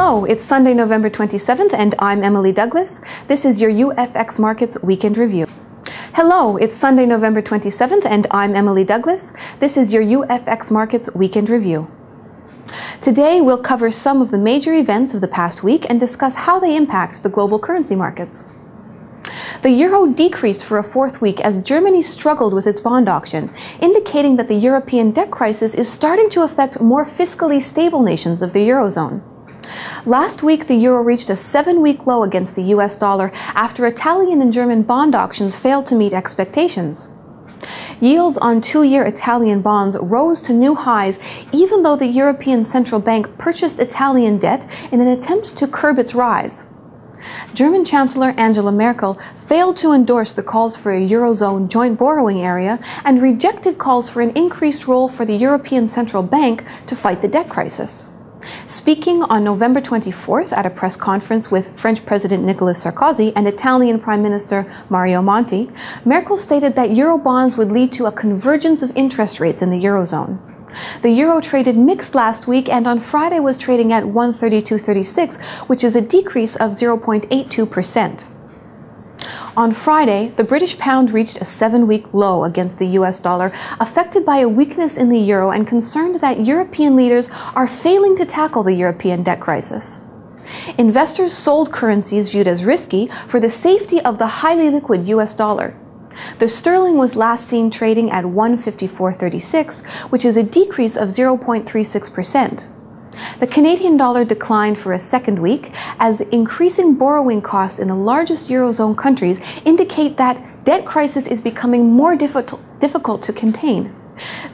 Hello, it's Sunday, November 27th, and I'm Emily Douglas. This is your UFX Markets Weekend Review. Hello, it's Sunday, November 27th, and I'm Emily Douglas. This is your UFX Markets Weekend Review. Today, we'll cover some of the major events of the past week and discuss how they impact the global currency markets. The euro decreased for a fourth week as Germany struggled with its bond auction, indicating that the European debt crisis is starting to affect more fiscally stable nations of the Eurozone. Last week, the euro reached a 7-week low against the US dollar after Italian and German bond auctions failed to meet expectations. Yields on 2-year Italian bonds rose to new highs even though the European Central Bank purchased Italian debt in an attempt to curb its rise. German Chancellor Angela Merkel failed to endorse the calls for a Eurozone joint borrowing area and rejected calls for an increased role for the European Central Bank to fight the debt crisis. Speaking on November 24th at a press conference with French President Nicolas Sarkozy and Italian Prime Minister Mario Monti, Merkel stated that Eurobonds would lead to a convergence of interest rates in the Eurozone. The euro traded mixed last week and on Friday was trading at 132.36, which is a decrease of 0.82%. On Friday, the British pound reached a 7-week low against the US dollar, affected by a weakness in the euro and concerned that European leaders are failing to tackle the European debt crisis. Investors sold currencies viewed as risky for the safety of the highly liquid US dollar. The sterling was last seen trading at 154.36, which is a decrease of 0.36%. The Canadian dollar declined for a second week as increasing borrowing costs in the largest Eurozone countries indicate that debt crisis is becoming more difficult to contain.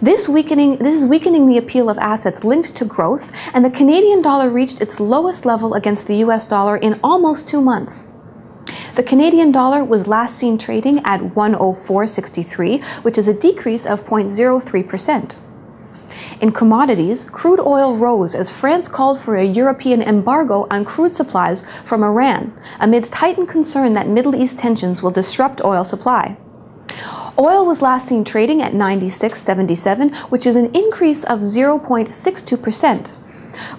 This is weakening the appeal of assets linked to growth, and the Canadian dollar reached its lowest level against the US dollar in almost 2 months. The Canadian dollar was last seen trading at 104.63, which is a decrease of 0.03%. In commodities, crude oil rose as France called for a European embargo on crude supplies from Iran, amidst heightened concern that Middle East tensions will disrupt oil supply. Oil was last seen trading at 96.77, which is an increase of 0.62%.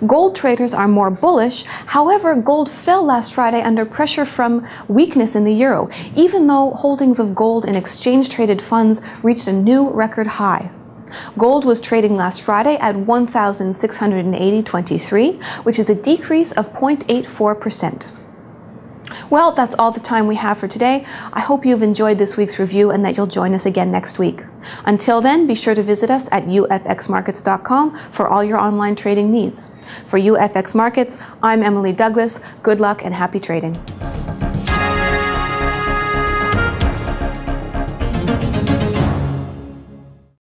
Gold traders are more bullish. However, gold fell last Friday under pressure from weakness in the euro, even though holdings of gold in exchange-traded funds reached a new record high. Gold was trading last Friday at 1,680.23, which is a decrease of 0.84%. Well, that's all the time we have for today. I hope you've enjoyed this week's review and that you'll join us again next week. Until then, be sure to visit us at ufxmarkets.com for all your online trading needs. For UFX Markets, I'm Emily Douglas. Good luck and happy trading.